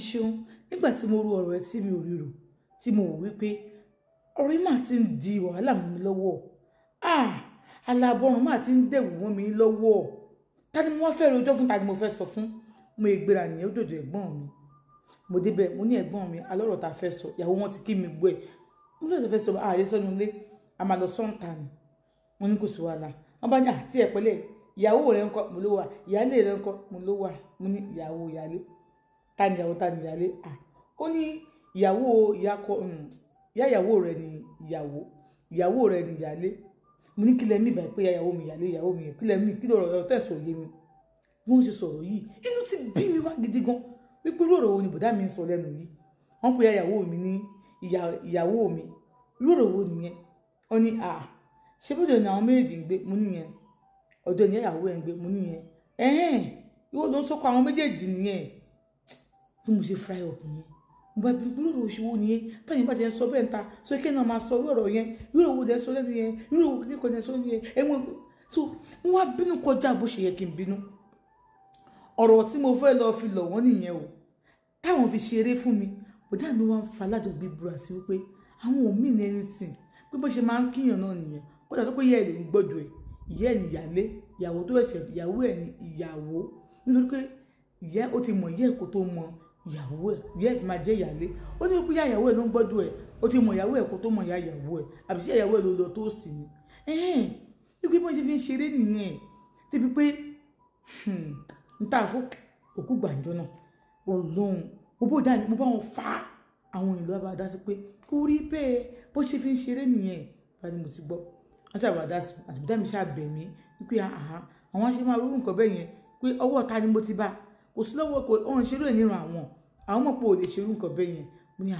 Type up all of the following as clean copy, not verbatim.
ṣeun nígbà tí mo ro ọ̀rọ̀ ẹ tí mi ò ríro tí mo wò wípé ọ̀rọ̀ yìí máa ti ń di wàhálà mọ́ mi lọ́wọ́ alábọ̀rùn máa ti ń dẹ̀wù mọ́ mi lọ́wọ́ ta ni mo wá fẹ́ rojọ́ fún ta ni mo fẹ́ sọ fún mo ìgbéra nìyẹn ó dòdò ẹ̀gbọ́n mi mo débẹ̀ mo ní ẹ̀gbọ́n mi alọ́rọ̀ ta fẹ́ sọ ìyàwó wọn ti kí mi gbọ́ ẹ̀ mo ní ọ̀tọ̀ fẹ́ sọ ààrẹ sọ́nu ilé a máa lọ sọ́ǹtà ni mo ní kò sí wàhálà wọ́n bá ní àti ẹ̀ pẹ́lẹ́ ìyàwó rẹ̀ ńkọ́ mo ló wà ìyálé rẹ̀ ńkọ́ mo ló wà mo ní ìyàwó ìyálé ta ni ìyálé ó ní ìyàwó ìyàwó rẹ̀ ni ìyàwó rẹ̀ ni ìyálé mo ní kílẹ̀ mi báyìí pé ìyàwó mi ìyálé ìyàwó mi kílẹ̀ mi kí lọ́rọ̀ tẹ̀sán yé mi bí wọ́n ṣe sọ̀rọ̀ yìí inú ti bí mi wá gidi gan wípé lóòrò wo ni bùdá mi ń sọ lẹ́nu yìí wọ́n pe ìyàwó mi ní ìyàwó mi lóòrò wo nìyẹn wọ́n ní ṣé bóde ni àwọn méjèèjì ń gbé mo níyẹn ọ̀dọ̀ ni ìyàwó ẹ̀ ń gbé mo níyẹn ìwọ ló ń sọ́kọ àwọn méjèèjì nìyẹn bí mo ṣe fry up nìyẹn mo bá bí lóòrò òṣìwò nìyẹn táyìn bá jẹ́ sọ bẹ́ẹ̀ ń ta sọ kí náà máa sọ lóòrò yẹn lóòrò wo dẹ̀ sọ lẹ́nu yẹn lóòrò wo kíkọ́ dẹ̀ sọ lẹ́nu yẹn ẹ̀wọ̀n so wọ́n wá bínú kọjá bó ṣe yẹ kí n bínú ọ̀rọ̀ tí mo fẹ́ lọ fi lọ̀ wọ́n nìyẹn o táwọn fi ṣeré fún mi bọ̀dá mi wá ń fa aládùn bíi búra sí wípé àwọn ò mí ní anything pé bó ṣe máa ń kíyàn náà nìyẹn kódà tó pé ìyá ẹ̀ lè ń gbọ́dọ̀ ẹ̀ ìyá ẹ̀ ní ìyálé ìyàwó tó ẹ̀sẹ̀ ìyàwó ẹ̀ ní ìyàwó nítorí pé ìyá ó ti mọ ìyá ẹ̀ kó tó mọ ìyàwó ẹ̀ ìyá ẹ̀ fi máa jẹ́ ìyálé ó ní pé ìyàwó ẹ̀ ló ń gbọ́dọ̀ ẹ̀ ó ti mọ ìyàwó ẹ̀ kó tó mọ ìyàwó ẹ̀ àbí sí ìyàwó ẹ̀ ló lọ tó sì ní wípé bó ṣe fi ń ṣeré nìyẹn débi pé n ta fún òkú gbàǹjọ náà Ọlọ́run bó dá mo bá wọn fa àwọn ìlú abàdá sí pé kò rí bẹ́ẹ̀ bó ṣe fi ń ṣeré nìyẹn bá ní mo ti gbọ́ wọ́n ṣe àbàdá sí àti bùdá mi ṣàbẹ̀ mí wípé àwọn ṣe máa rú nǹkan bẹ́ẹ̀ yẹn pé ọwọ́ ta ni mo ti bá kò sí lọ́wọ́ kò ọ̀hún ṣerú ẹ̀ nínú àwọn mọ̀ pé ò lè ṣerú nǹkan bẹ́ẹ̀ yẹn mo ní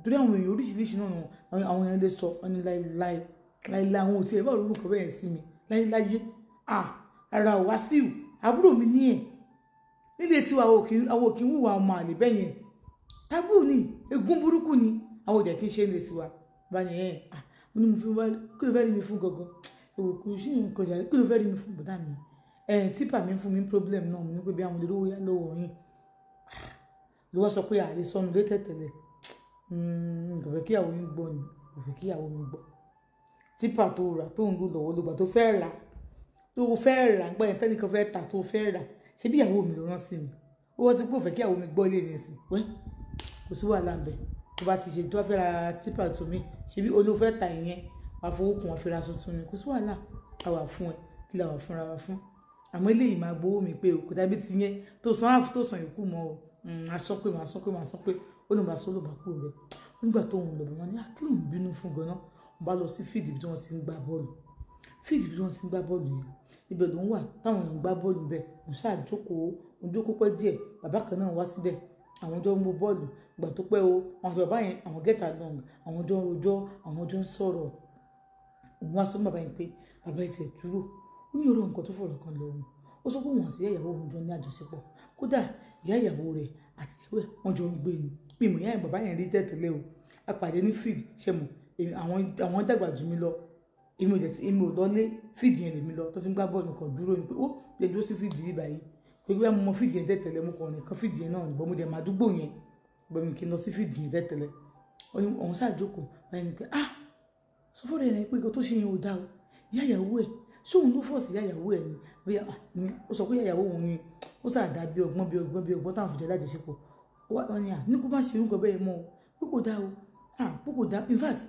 torí àwọn èèyàn oríṣiríṣi náà àwọn èèyàn lè sọ ọ́ ní láéláé àwọn ò tiẹ̀ bá rú nǹkan bẹ́ẹ̀ yẹn sí mi láéláyé ara ò wá sí àbúrò mi ní ẹ̀ nílé tí àwọn òkè ń wùwà ọmọ àlè bẹ́ẹ̀ yẹn tábù ni ègún burúkú ni àwọn òjẹ̀ kí n ṣe ń lè sí wa bá yẹn mo ní mo fi wá kí ló fẹ́ rí mi fún gangan èwò kò sí nǹkan jà kí ló fẹ́ rí mi fún bùdá mi típà mi fún mi problem náà mo ní pé bí àwọn olówó yá lọ́wọ́ yín ló wá sọ pé àlè sọnù lé tẹ̀tẹ̀lẹ̀ kò fẹ́ kí àwọn yín gbọ́ ni kò fẹ́ kí àwọn mi gbọ́ típà tó rà tó ń lò lọ́wọ́ lọ́gbà tó fẹ́ rà ń gbọ́ yẹn tẹ́nìkan fẹ́ tà tó fẹ́ rà ṣé bí ìyàwó mi ló rán sí mi ó wọ́n ti pò fẹ́ kí ìyàwó mi gbọ́ ilé ní ìsìn wẹ́ kò sí wàhálà ń bẹ̀ tó bá ti ṣe tó fẹ́ ra típà tó mi ṣe bí olófẹ́ ta ìyẹn wàá fowó kún wọn fi ra tuntun ni kò sí wàhálà àwà fún ẹ kí la wà fúnra wa fún àmọ́ eléyìí máa gbowó mi pé kò dàbí ti yẹn tó san áàfù tó san ìkú mọ́ o máa sọ pé ó ló bá sọ ló bá kúrò bẹ́ẹ̀ nígbà tó ń lọ bọ̀ wọ́n ní kí ló ń bínú fún gan-an wọ́n bá lọ sí fíìdì bí wọ́n ti ń gbá bọ́ọ̀lù yẹn ibẹ̀ ló ń wà táwọn èèyàn gbá bọ́ọ̀lù bẹ́ẹ̀ mo ṣáà jókòó pẹ́ díẹ̀ bàbá kan náà wá síbẹ̀ àwọn jọ ń wo bọ́ọ̀lù ìgbà tó pẹ́ o àwọn àti bàbá yẹn àwọn get along àwọn jọ ń rojọ́ àwọn jọ ń sọ̀rọ̀ òun wá sọ fún bàbá yẹn pé bàbá yẹn ti dúró ó ní ọ̀rọ̀ nǹkan tó fọ̀rọ̀ kan lọ́rùn ó sọ pé òun àti ìyá ìyàwó òun jọ ní àjọṣepọ̀ kódà ìyá ìyàwó rẹ̀ àti ìyàwó ẹ̀ wọ́n jọ ń gbé ni bí mo ìyá yẹn bàbá yẹn rí tẹ́tẹ́lẹ̀ o a pàdé ní fíìdì ṣe mọ̀ àwọn dàgbà jù mí lọ èmi ò lọlé fíìdì yẹn lèmi lọ tó ti ń gbá bọ́ọ̀lù kan dúró ni pé ó lè dúró sí fíìdì yìí báyìí pé bí wọ́n mọ fíìdì yẹn tẹ́tẹ́lẹ̀ mo kàn nìkan fíìdì yẹn náà nìbọn mo dẹ̀ máa dúgbò yẹn bọ́ mi kì í lọ sí fíìdì yẹn tẹ́tẹ́lẹ̀ òun ṣàjókòó báyìí ni pé sọ fún rẹ̀ pé nǹkan tó ṣe yẹn ò dá o ìyá ìyàwó ẹ̀ ṣóun ló fọ́ọ̀sì ìyá ìyàwó ẹ̀ ni ó sọ pé ìyá ìyàwó òun ni ó sàdá bí ọgbọ́n táwọn fìdí alájọṣepọ̀ wọ́n ní ní kó má ṣe irúgbọ́ bẹ́ẹ̀ mọ́ o pé kò dá o pé kò dá in fact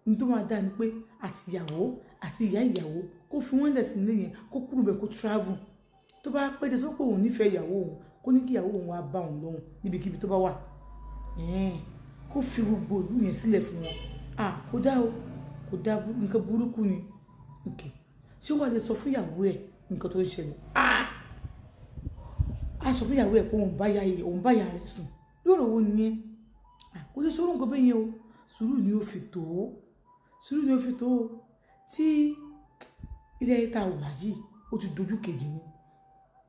ní tó máa dá ni pé àti ìyàwó àti ìyá ìyàwó kó fi wọ́n lẹ̀ sí nílé yẹn kó kúrò bẹ́ẹ̀ kó travel tó bá pẹ́ dé tó pé òun nífẹ̀ẹ́ ìyàwó òun kó ní kí ìyàwó òun wá bá òun lóhùn níbikíbi tó bá wà kó fi gbogbo ìlú yẹn sílẹ̀ fún wọn kò dá o kò dá nǹkan burúkú ni ṣé wàá lè sọ fún ìyàwó ẹ̀ nǹkan tó ń ṣẹlẹ̀ a sọ fún ìyàwó ẹ̀ pé òun bá ya rẹ̀ sùn yóò rọ̀ wọ́n nìyẹn kò lè sọ nǹkan bẹ́ẹ̀ yẹn o sùúrù ni ó fi tó o tí ilé ayé tá a wà yìí ó ti dojú kejì ni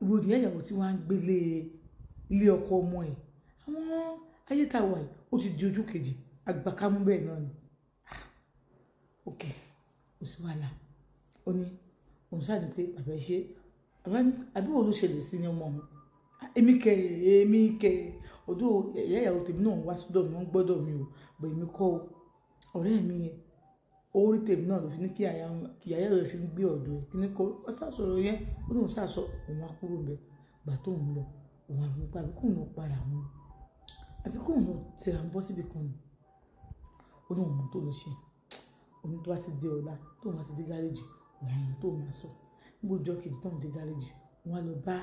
ìwé òdìyẹ ìyàwó tí wọ́n á ń gbélé ilé ọkọ ọmọ ẹ̀ àwọn ayé tá a wà yìí ó ti di ojú kejì agbákámú bẹ́ẹ̀ náà ni ok kò sí wàhálà ó ní òun ṣáà ní pé bàbá ẹ ṣe àbí wo ló ṣẹlẹ̀ sí ní ọmọ mi èmi kẹ ọdún ìyá ìyàwó tèmi náà wá sọ́dọ̀ mi wọ́n gbọ́dọ̀ mi o bọ̀ èmi kọ́ o ọ̀rẹ́ mi yẹn orí tèmi náà ló fi ní kí ìyá rẹ̀ fi ń gbé ọ̀dọ̀ ẹ̀ kí ní kọ́ ọ sàsọ̀rọ̀ yẹn ó lóun sàsọ òun á kúrò bẹ̀ gbà tó ń lọ òun àbí pa àbí kóun lọ para wọn àbí kóun lọ tẹ̀ra ń bọ́ síbi kan nù ó lóun mọ̀ tó lọ ṣe òun tó bá ti dé ọ̀la tó máa ti dé gáréjì òun àmọ́ tó máa sọ níbo ọjọ́ kejì tó ń dé gáréjì òun á lọ bá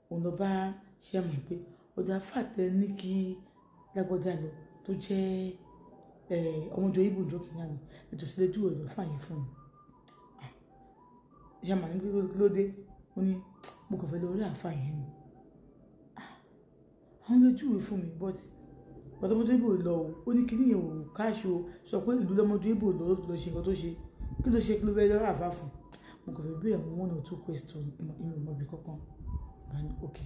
òun lọ bá ṣe àmọ̀ pé ọjà fàtẹ ní kí lágbọ́jà lọ tó jẹ́ ọmọjọ ibo ìjọ kìíní àná ètò ìṣẹ̀lẹ̀ jù ọ̀dọ̀ fàyè fún mi ṣe àmọ̀ níbi ló dé ó ní mo kàn fẹ́ lọ rí àfàyè ni àwọn lójúwe fún mi bọ́tì ọmọdé ibo lọ ó ní kíní yẹn ò káṣí o sọ pé ìlú lọmọdé ibo lọ lọ ṣe nǹkan tó ṣe kí ló ṣe kí ló fẹ́ lọ́rọ̀ àfà fún mo kàn fẹ́ béèrè àwọn 1 or 2 questions inú ọmọbí kankan bá ní ok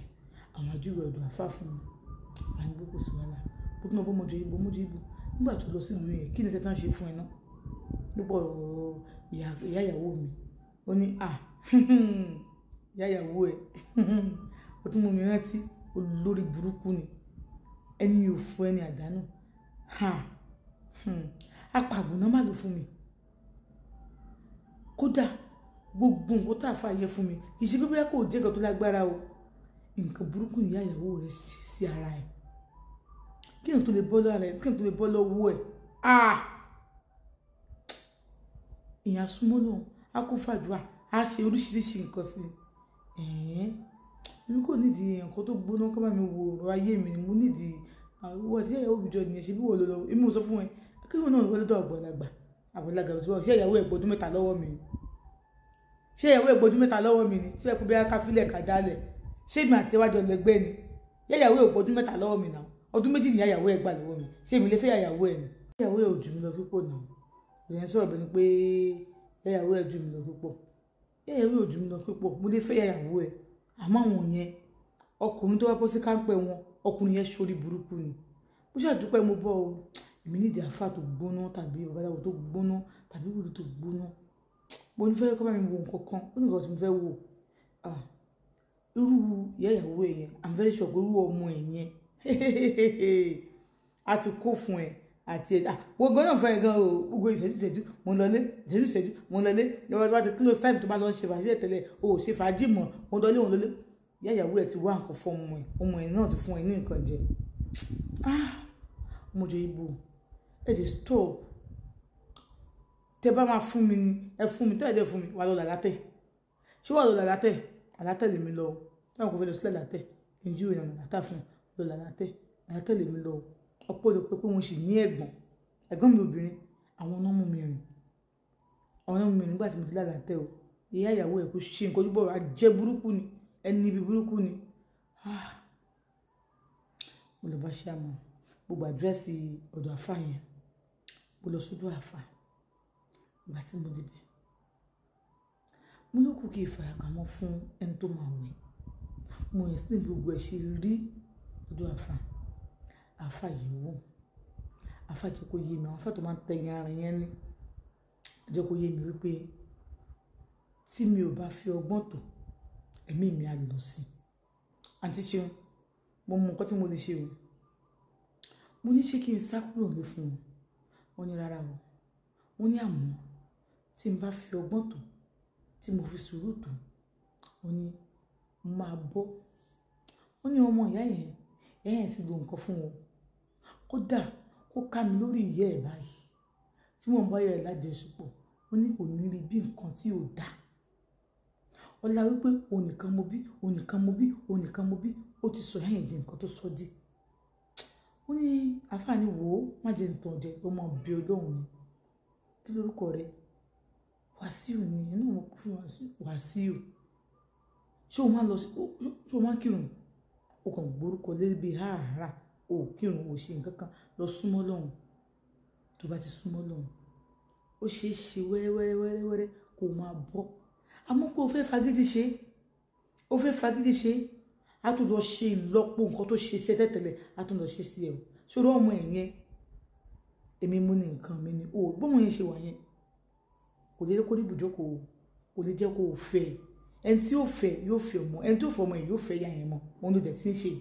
àwọn àjúwe ọ̀dọ̀ àfà fún mi bá ní gbogbo sí wàhálà bó tún lọ bọ́mọdé ibo nígbà tó lọ sílùú yẹn kí ni kẹta ń ṣe fún ẹ náà nípa ọ̀rọ̀ ìyá ìyàwó mi ó ní ìyá ìyàwó ẹ ó tún mú mi rántí olórí burúkú ni ẹni yóò fún ẹni àdánù apàgùn náà má lò fún mi kódà gbogbo nǹkan tá a fà yẹ fún mi kì í ṣe pé bóyá kò jẹ́ nǹkan tó lágbára o nǹkan burúkú ni ìyá ìyàwó rẹ̀ ṣe sí ara ẹ̀ kí n tó lè bọ́ lọ́wọ́ rẹ̀ kí n tó lè bọ́ lọ́wọ́ ẹ̀ ìyàn súnmọ́ náà a kó fàdúrà a ṣe oríṣiríṣi nǹkan sí mi kò nídìí nǹkan tó gbóná kọ́ bá mi wo ọ̀rọ̀ ayé mi mo nídìí wọ́n sí ìyàwó òbíjọ nìyẹn ṣe bí wọ́n lọ èmi ò sọ fún ẹ kí wọ́n náà wọlé dọ̀ àgbàlagbà tó wọ́n ṣé ìyàwó ẹ̀gbọ́dún mẹ́ta lọ́wọ́ mi ni ṣé ìyàwó ẹ̀gbọ́dún mẹ́ta lọ́wọ́ mi ni tí wọ́n kú bí ká fílẹ̀ ká dálẹ̀ ṣé èmi àti ìwádìí ọlẹgbẹ́ ni ìyàwó ẹ̀gbọ́dún mẹ́ta lọ́wọ́ mi náà ọdún méjì ni ìyàwó ẹ̀ gbà lọ́wọ́ mi ṣé èmi lè fẹ́ ìyàwó ẹ̀ ni ìyàwó ẹ̀ ò jù mí lọ púpọ̀ náà ìyẹn sọ̀rọ̀ bẹ́ẹ̀ ni pé ìyàwó ẹ̀ jù mí lọ púpọ̀ ìyàwó ẹ̀ ò jù mí lọ púpọ̀ mo lè fẹ́ ìyàwó ẹ̀ àmọ́ àwọn yẹn ọkùnrin tó wá bọ́ sí káńpẹ́ wọn ọkùnrin yẹn ṣorí burúkú ni mo ṣàdúpẹ́ mo bọ́ o èmi nídìí àfà tó gbóná tàbí babaláwo tó gbóná tàbí wòlíì tó gbóná mo ní fẹ́ kọ́ bá mi wo nǹkan kan ó ní nǹkan tí mo fẹ́ wò irú ìyá ìyàwó ẹ̀ yẹn I'm very sure pé irú ọmọ ẹ̀ yẹn a ti kó fún ẹ àti ẹ gbogbo náà fẹ́ gan o gbogbo ìṣẹ́jú mo ń lọlé ìṣẹ́jú mo ń lọlé lọ́wọ́ bá ti close time tó bá lọ ṣe fàájì tẹ́lẹ̀ o ò ṣe fàájì mọ́ mo ń lọlé ìyá ìyàwó ẹ̀ ti wá nǹkan fún ọmọ ẹ̀ náà ti fún ẹ ní nǹkan jẹ ọmọjọ ibo ẹ dẹ̀ stop tẹ bá máa fún mi ni ẹ fún mi tẹ́ ẹ dẹ̀ fún mi wà lọ làlátẹ̀ ṣé wà lọ làlátẹ̀ lèmi lọ táwọn kò fẹ́ lọ sílẹ̀ làtẹ̀ ìjú ìrìnà làtà fún lọ làlátẹ̀ lèmi lọ ọ̀pọ̀lọpọ̀ pé mo sì ní ẹ̀gbọ́n mi obìnrin àwọn náà mú mi rìn nígbà tí mo ti lálàtẹ̀ o ìyá ìyàwó ẹ̀ kò ṣe nǹkan ojúbọ̀rọ̀ ajẹ́ burúkú ni ẹni ibi burúkú ni mo lọ bá ṣe àmọ́ gbogbo àdírẹ́sì ọ̀dọ̀ àfà yẹn mo lọ sódò àfà ìgbà tí mo débẹ̀ mo ló kù kí ìfarapamọ́ fún ẹni tó máa wẹ̀ mo yẹn sí gbogbo ẹ̀ ṣe rí ọ̀dọ̀ àfà yìí wò àfà jẹ́ kó yé mi àwọn àfà tó máa ń tẹ̀yìn ara yẹn ní jẹ́ kó yé mi wípé tí mi ò bá fi ọgbọ́n tó ẹ̀mí mi á lọ sí àǹtí ṣeun mo mọ nǹkan tí mo lè ṣe o mo ní ṣé kí n sá kúrò ní fún wọn wọ́n ní rárá o wọ́n ní àmọ́ tí n bá fi ọgbọ́n tó tí mo fi sùúrù tó wọ́n ní máa bọ́ wọ́n ní ọmọ ìyá yẹn ti lo nǹkan fún wọn kódà kó ká mi lórí ìyẹ́ ẹ̀ báyìí tí wọ́n bá yẹ ẹ̀ lájẹsùpọ̀ wọ́n ní kò ní rí bí nǹkan tí ò dáa ọlá wípé onìkan mo bí ó ti sọ ẹ̀yìn di nǹkan tó sọ dí ó ní àfààní wò ó má jẹ́ nǹkan jẹ ó mọ bí olóhùn ni kí lórúkọ rẹ Wàsíù ni inú wọn kò fún Wàsíù ṣé o máa lọ sí ṣé o máa kírun o kàn gbórúkọ lérí bíi háàrà o kírun o ṣe nǹkan kan lọ súnmọ́ lọ́hùn tó bá ti súnmọ́ lọ́hùn ó ṣeé ṣe wẹ́rẹ́wẹ́rẹ́ kó máa bọ́ àmọ́ kó o fẹ́ fagídí ṣe á tún lọ ṣe ìlọ́pọ̀ nǹkan tó ṣe sí ẹ tẹ́tẹ̀lẹ̀ á tún lọ ṣe sí ẹ o ṣòro ọmọ ẹ̀ yẹn èmi mú ní nǹkan mi ni o bọ́mọ yẹn ṣe wà yẹn kò lè kó ní ibùjókòó kò lè jẹ́ kó o fẹ́ ẹni tí yóò fẹ́ ọmọ ẹni tó fẹ́ ọmọ yìí yóò fẹ́ ìyá yẹn mọ́ òun ló dẹ̀ ti ń ṣe yìí.